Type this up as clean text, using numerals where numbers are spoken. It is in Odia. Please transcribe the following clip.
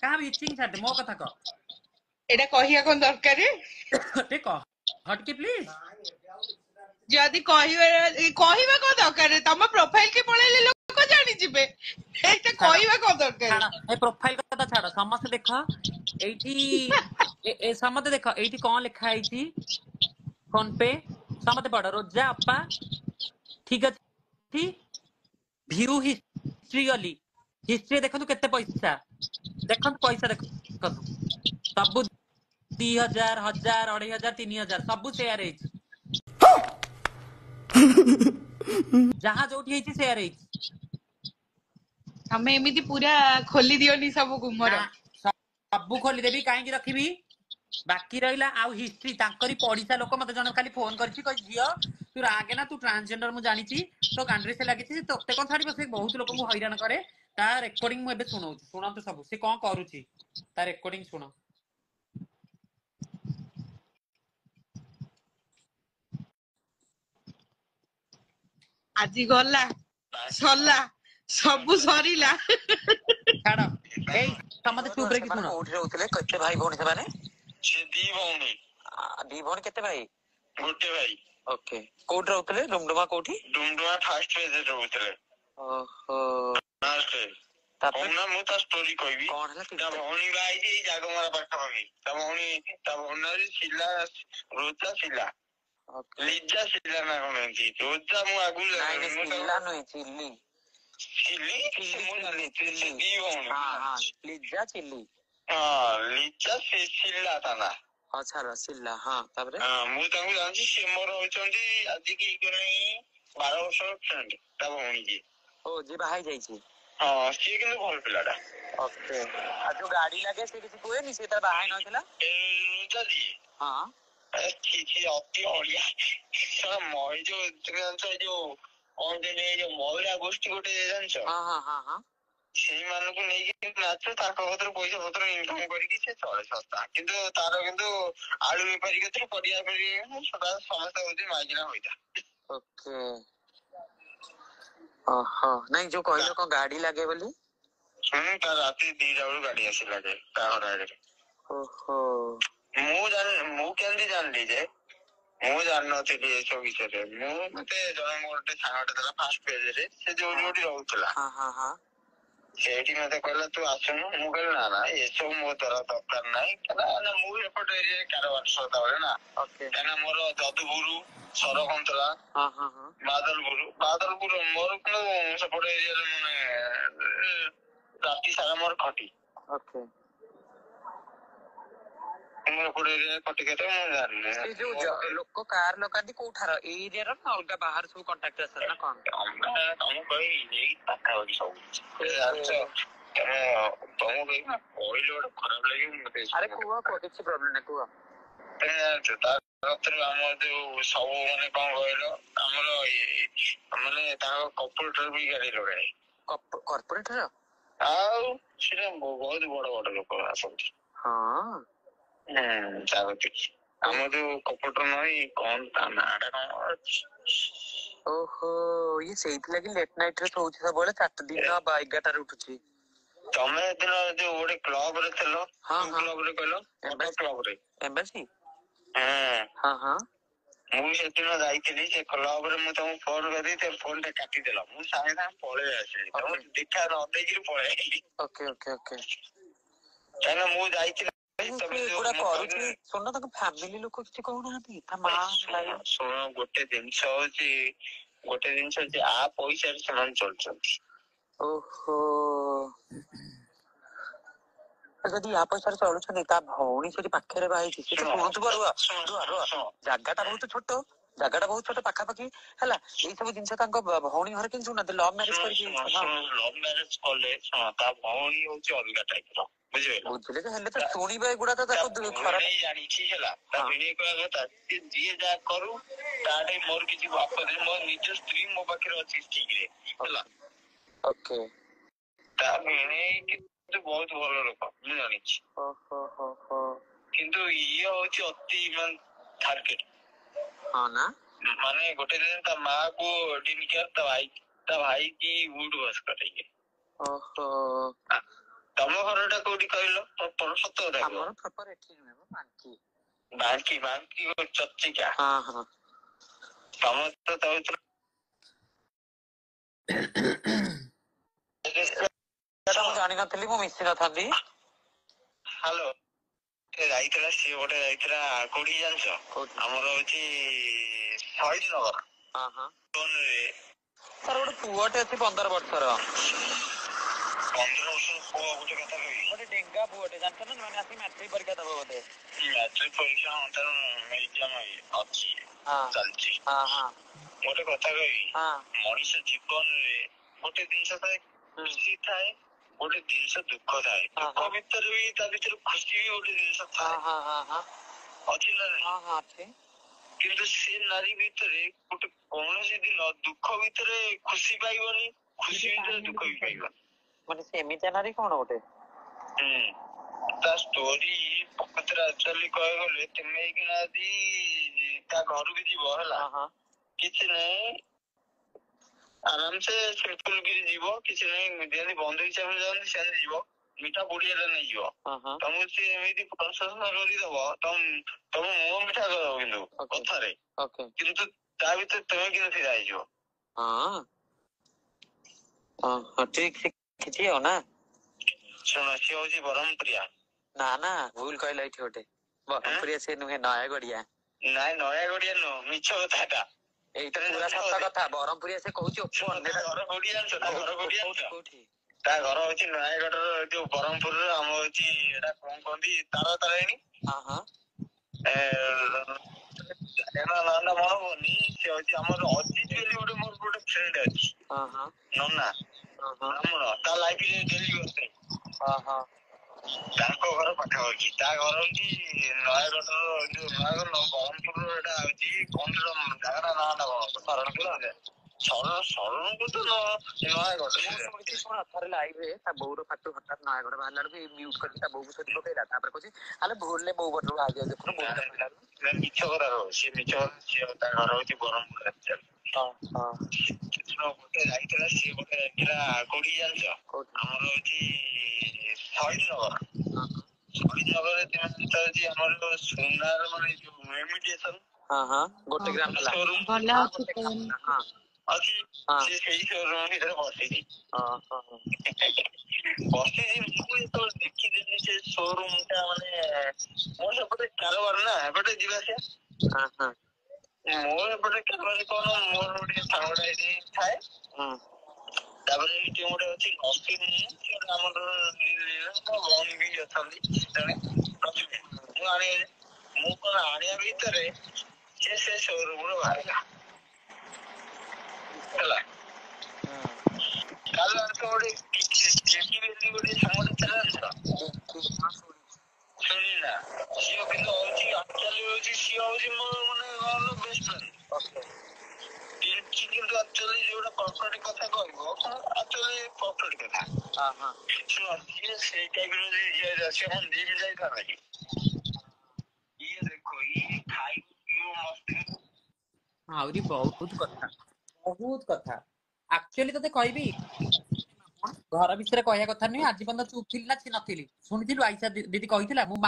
कहाँ इचिंग छाड़ दे मो कथा कह एटा कहिया कोन दरकार ते कह हटके प्लीज जदि कहवा कोन दरकार तम प्रोफाइल के पळेले लोक जानि जिबे एटा कहवा कोन दरकार छाड़ ए प्रोफाइल कथा छाड़ समस्त देख एठी ए समस्त देख एठी कोन लिखा आइची फोन पे समस्त पढ़ रोजा अपा ठीक अछि व्यू हिस्ट्री गली हिस्ट्री देखु केते पैसा देखु पैसा देखु सब 2000 1000 2500 3000 सब शेयर है जहां जोठी है शेयर है हमें एमिति पूरा खोली दियोनी सब गुमर ना सब खोली देबी काहे रखिबी बाकी रहिला आउ हिस्ट्री तांकरी पढ़िसा लोक मते जण खाली फोन करछि कहि झियो तू रागे ना तू ट्रांसजेंडर मु जानिछि तो कांड्रे से लागिछि तोते कोन छाडी बसे बहुत लोक मु हैरान करे ता रेकॉर्डिंग मु एबे सुनाउछि सुनाते सब से कोन करूछि ता रेकॉर्डिंग सुनो आजि गला सरला सब सरीला छाड़ ए समते चुप रे कि सुनो कोठी रहउतले कते भाई भौणी से माने से दी भौणी केते भाई गोटे भाई ओके कोठी रहउतले डुमडुमा कोठी डुमडुमा फास्ट पेज रे रहउतले ओहो फास्ट तापना मु ता स्टोरी कहबी कोन हला ता भौणी भाई जे जागमारा पाखा भाई ता भौणी सिला रोजा सिला लिजा सिला ना कोनती रोजा मु आगु सिला नय चिल्ली चिल्ली मु जानि चिल्ली दी भौणी हां लिजा चिल्ली लिजा सिला ताना अच्छा रसिल्ला हां ताबरे मु तांगु जानछि से मोर होचंदी आजि की करे 12 वर्ष फ्रेंड ता भौणी जी ओ जी भाई जाई छी हां से किनु भल पिलाडा ओके आ जो गाड़ी लागे से किसी कोए नि से त बाहाय न थिला ए जदी हां ठीक अति ओडिया सर मई जो जानछ जो ऑन दे जो मोहरा गोष्ठी गोटे जानछ हां সেই মানুষକୁ ନେଇକି ନାଚ ତାଙ୍କ କତରୁ ପଇସା ପତ୍ର ଇନକମ କରିକି ସେ ଚଳେ ଶସ୍ତା କିନ୍ତୁ ତାର କିନ୍ତୁ ଆଳୁ ବେପାରୀ କତରୁ ପରିବା ବେପାରୀ ସଦା ସମସ୍ତେ ହଉଛି ମାଗିନା ହୋଇଥା ओके ओहो नहीं जो कहलो को गाड़ी लागे बोली ता राती 2टा बेलू गाड़ी आसी लागे ता घर आगे ओहो ମୁଁ କେମିତି ଜାଣିଲି ଯେ ମୁଁ ଜାଣିନଥିଲି ଏସବୁ ବିଷୟରେ ମୁଁ ମତେ ଜଣେ ଗୋଟେ ସାଙ୍ଗଟେ ଦେଲା ଫାଷ୍ଟ ପେଜରେ ସେ ଯୋଉଠି ରହୁଥିଲା ହଁ ସେଇଠି ମତେ କହିଲା ତୁ ଆସୁନୁ ମୁଁ କହିଲି ନା ଏସବୁ ମୋ ଦ୍ୱାରା ଦରକାର ନାହିଁ କାରଣ ମୁଁ ଏପଟେ ଏରିଆରେ କାରବାର ସଦାବେଳେ ନା କାହିଁକିନା ମୋର ଯଦୁପୁର ସରକନ୍ତଳା ବାଦଲପୁର ମୋର କିନ୍ତୁ ସେପଟେ ଏରିଆରେ ମାନେ ରାତି ସାରା ମୋର ଖଟି लोक कार लोकांती कोठार एरिया रो ना अलगा बाहर सब कांटेक्ट असन ना कोन हम कहि एई पाखा होई सब तमो कहि ना कोइलो खराब लागि मते अरे कुआ को किछि प्रॉब्लम नै कुआ ता डॉक्टर हम जो सब माने कोन कहलो हमरो माने ता कॉर्पोरेटर भी गाड़ी लगाए कॉर्पोरेटर आउ सिरे बहुत बड़ लोक आसन हां ଆମ ଯୋଉ କପଟ ନଈ କଣ ତା ନାଁଟା କଣ ଓହୋ ଇଏ ସେଇଥି ଲାଗି ଲେଟ୍ ନାଇଟ୍ ରେ ଶୋଉଚି ସବୁବେଳେ 4 ଦିନ 11ଟା ରେ ଉଠୁଛି ତମେ ଦିନ ଯୋଉ ଗୋଟେ କ୍ଲବ ରେ ଥିଲ କ୍ଲବ ରେ କହିଲ କ୍ଲବ ରେ ଏମ୍ବାସି ହଁ ମୁଁ ସେଦିନ ଯାଇଥିଲି ସେ କ୍ଲବ ରେ ମୁଁ ତମକୁ ଫୋନ କରି ସେ ଫୋନ ଟା କାଟିଦେଲ ମୁଁ ସାଙ୍ଗେ ସାଙ୍ଗେ ପଳେଇ ଆସିଲି ତମେ ଦେଖା ନ ଦେଇକିରି ପଳେଇ ଆସିଲି ଓକେ କାହିଁକିନା ମୁଁ ଯାଇଥିଲି ଶୁଣ ତାଙ୍କ ଫ୍ୟାମିଲି ଲୋକ କିଛି କହୁନାହାନ୍ତି ତା ମା ଶୁଣ ଗୋଟେ ଜିନିଷ ହଉଛି ଆ ପଇସାରେ ସେମାନେ ଚଳୁଛନ୍ତି ଓହୋ ଯଦି ଆ ପଇସାରେ ଚଳୁଛନ୍ତି ତା ଭଉଣୀ ସେଠି ପାଖରେ ବାହାଇଛି ସେ ଶୁଣୁଥିବ ଜାଗାଟା ବହୁତ ଛୋଟ ପାଖାପାଖି ହେଲା ଏଇ ସବୁ ଜିନିଷ ତାଙ୍କ ଭଉଣୀ ଘରେ କେମିତି ଶୁଣନ୍ତି ଲଭ୍ ମ୍ୟାରେଜ କରିକି ଲଭ୍ ମ୍ୟାରେଜ କଲେ ତା ଭଉଣୀ ହଉଛି ଅଲଗା ଟାଇପ ର ବୁଝିଲେ ହେଲେ ତ ଶୁଣିବା ଏଗୁଡା ତ ତାକୁ ଖରାପ ଜାଣିଛି ହେଲା ତା ଭିଣେଇ କହିବା କଥା ଯିଏ ଯାହା କରୁ ତାଠେ ମୋର କିଛି ବାପ ମୋ ନିଜ ସ୍ତ୍ରୀ ମୋ ପାଖରେ ଅଛି ଠିକରେ ହେଲା ଓକେ ତା ଭିଣେଇ କିନ୍ତୁ ବହୁତ ଭଲ ଲୋକ ମୁଁ ଜାଣିଛି କିନ୍ତୁ ଇଏ ହଉଛି ଅତି ଟାର୍ଗେଟ ହଁ ନା ମାନେ ଗୋଟେ ଦିନ ତା ମା କୁ ଡିନ୍ କେୟାର ତା ଭାଇ କି ଉଡ ବସ କରେଇକି ତମ ଘରଟା କୋଉଠି କହିଲ? ପ୍ରପର ସତ କଥା କୁହ। ଆମର ପ୍ରପର ଏଠି ନୁହେଁ ବାଙ୍କି। ବାଙ୍କି ବାଙ୍କି ଚର୍ଚିକା। ହଁ ହଁ। ତମେ ତ ତା ଭିତରେ ମୁଁ ଜାଣିନଥିଲି, ମୁଁ ମିଶି ନଥାନ୍ତି। ହ୍ୟାଲୋ, ଯାଇଥିଲା ସିଏ ଗୋଟେ ଯାଇଥିଲା କୋଉଠି ଜାଣିଛ? ଆମର ହଉଛି ଶହୀଦ ନଗର। ତାର ଗୋଟେ ପୁଅଟେ ଅଛି 15 ବର୍ଷର। 15 ବର୍ଷର ପୁଅ? ଗୋଟେ କଥା କହିବି, ଗୋଟେ ଡେଙ୍ଗା ପୁଅଟେ ଜାଣିଛ ନା, ମାନେ ଆସି ମାଟ୍ରିକ ପରୀକ୍ଷା ଦବ ବୋଧେ। ମାଟ୍ରିକ ପରୀକ୍ଷା ତାର ଏକ୍ଜାମ ଅଛି, ଚାଲିଛି। ଗୋଟେ କଥା କହିବି, ମଣିଷ ଜୀବନରେ ଗୋଟେ ଜିନିଷ ଥାଏ ଖୁସି ଥାଏ, ଗୋଟେ ଜିନିଷ ଦୁଃଖ ଥାଏ। ଦୁଃଖ ଭିତରେ ବି ତା ଭିତରେ ଖୁସି ବି ଗୋଟେ ଜିନିଷ ଥାଏ। ଅଛି ନା ନାହିଁ? କିନ୍ତୁ ସେ ନାରୀ ଭିତରେ ଗୋଟେ କୌଣସି ଦିନ ଦୁଃଖ ଭିତରେ ଖୁସି ପାଇବନି, ଖୁସି ଭିତରେ ଦୁଃଖ ବି ପାଇବନି। ମାନେ ସେ ଏମିତିଆ ନାରୀ କଣ ଗୋଟେ? ତା ଷ୍ଟୋରି ପ୍ରକୃତରେ ଆକ୍ଚୁଆଲି କହିବାକୁ ଗଲେ, ତୁମେ ଏଇକିନା ଯଦି ତା ଘରକୁ ଯିବ ହେଲା, କିଛି ନାହିଁ, ଆରାମସେ ସିମ୍ପଲ କିରି ଯିବ, କିଛି ନାହିଁ, ଯେମିତି ବନ୍ଧୁ ହିସାବରେ ଯାଆନ୍ତି ସେମିତି ଯିବ, ମିଠା ବୁଢିଆରେ ନେଇଯିବ। ତମକୁ ସେ ଏମିତି ପ୍ରଶଂସା କରିଦବ, ତମ ମୁହଁ ମିଠା କରିଦବ କିନ୍ତୁ କଥାରେ, କିନ୍ତୁ ତା ଭିତରେ ତମେ କିନ୍ତୁ ଫିରା ହେଇଯିବ। ଠିକ କିଛି ଆଉ ନା। ଶୁଣ, ସିଏ ହଉଛି ବ୍ରହ୍ମପୁରିଆ। ନା ନା, ଭୁଲ କହିଲ, ଏଇଠି ଗୋଟେ ବ୍ରହ୍ମପୁରିଆ ସେ ନୁହେଁ, ନୟାଗଡିଆ। ନାଇଁ, ନୟାଗଡିଆ ନୁହଁ, ମିଛ କଥାଟା। ଏଇଟା ପୁରା ସତ କଥା। ବ୍ରହ୍ମପୁରିଆ ସେ କହୁଛି। ଘର କୋଉଠି ଜାଣିଛ? ତା ଘର କୋଉଠି ଜାଣିଛ? କୋଉଠି? ତା ଘର ହଉଛି ନୟାଗଡର ଯୋଉ ବ୍ରହ୍ମପୁରର ଆମ ହଉଛି ଏଟା କଣ କହନ୍ତି, ତାରାତାରିଣୀ। ଜାଗା ନାଁ ମନେ ପଡୁନି। ସେ ହଉଛି ଆମର ଅଜିତ ବୋଲି ଗୋଟେ ମୋର ଗୋଟେ ଫ୍ରେଣ୍ଡ ଅଛି, ନନା ବ୍ରାହ୍ମଣ, ତା ଲାଇଫରେ ଡେଲି ବସେ। ତାଙ୍କ ଘର ପାଖାପାଖି। ତା ଘର ହଉଛି ନୟାଗଡର ଯୋଉ ନୟାଗଡ ବ୍ରହ୍ମପୁରର ଏଟା ହଉଛି କଣ ଜାଗାଟା ନାଁଟା ଶରଣକୁ ତ ନୟାଗଡ଼। ଶୁଣ, ଥରେ ଲାଇଭରେ ତା ବୋଉର ପାଟୁ ହଠାତ୍ ନୟାଗଡ଼ ବାହାରିଲା ବେଳକୁ ମ୍ୟୁଟ୍ କରିକି ତା ବୋଉକୁ ସରି ପକେଇଲା। ତାପରେ କହୁଛି ଆଲେ ଭୁଲରେ ବୋଉ ପଟରୁ ବାହାରି ଯାଉଛି। ମିଛ କଥା କହ, ସିଏ ମିଛ କଥା। ସିଏ ତା ଘର ହଉଛି ବ୍ରହ୍ମପୁର। ଗୋଟେ ଯାଇଥିଲା, ସିଏ ଗୋଟେ ଯାଇଥିଲା କୋଉଠି ଜାଣିଛ? ଆମର ହଉଛି ଶହୀଦ ନଗର। ଶହୀଦ ନଗରରେ ହଉଛି ଆମର ସୁନାର ମାନେ ଯୋଉ ଇମିଟେସନ ଗୋଟେ ଗ୍ରାମ ସୋରୁମ ଅଛି, ସେ ସେଇ ସୋରୁମ ଭିତରେ ବସିଛି। ବସିଛି, ମୁଁ ଯେତେବେଳେ ଦେଖିଦେଲି ସେ ସୋରୁମ ଟା, ମାନେ ମୋର ସେପଟେ କାରବାର ନା, ଏପଟେ ଯିବା ଆସିବା, ମୋର ଏପଟେ କାରବାର କଣ, ମୋର ଗୋଟେ ସାଙ୍ଗଟା ଏଠି ଥାଏ। ତାପରେ ଏଠି ଗୋଟେ ଅଛି ନସିଂ, ଆମର ଭଉଣୀ ବି ଅଛନ୍ତି ଜଣେ। ମୁଁ ଆଣିବା, ମୁଁ କଣ ଆଣିବା ଭିତରେ ସେ ସୋରୁମରୁ ବାହାରିଲା ହେଲା। କାଲି ଗୋଟେ ଗୋଟେ ସାଙ୍ଗଟେ ଥିଲା ଶୁଣି ନା, ସିଏ କିନ୍ତୁ ହଉଛି ଆକ୍ଚୁଆଲି ହଉଛି, ସିଏ ହଉଛି ମୋର ମାନେ ବେଷ୍ଟ ଫ୍ରେଣ୍ଡ। କିନ୍ତୁ ଆକ୍ଚୁଆଲି ଯୋଉଟା ପ୍ରପର୍ଟି କଥା କହିବ, ଆକ୍ଚୁଆଲି ପ୍ରପର୍ଟି କଥା। ଶୁଣ, ସିଏ ସେଇ ଟାଇପର ଝିଅ, ସିଏ କଣ ଜିମ୍ ଯାଇଥାନ୍ତା କି? ଇଏ ଦେଖ, ଇଏ ଖାଇବ ପିଇବ ମସ୍ତି। ଆହୁରି ବହୁତ କଥା। ଆକ୍ଚୁଆଲି ତତେ କହିବି, ଘର ବିଷୟରେ କହିବା କଥା ନୁହେଁ। ଆଜି ପର୍ଯ୍ୟନ୍ତ ଚୁପ୍ ଥିଲି ନା ନଥିଲି, ଶୁଣିଥିଲୁ ଆଇସା ଦିଦି କହିଥିଲା ମୁଁ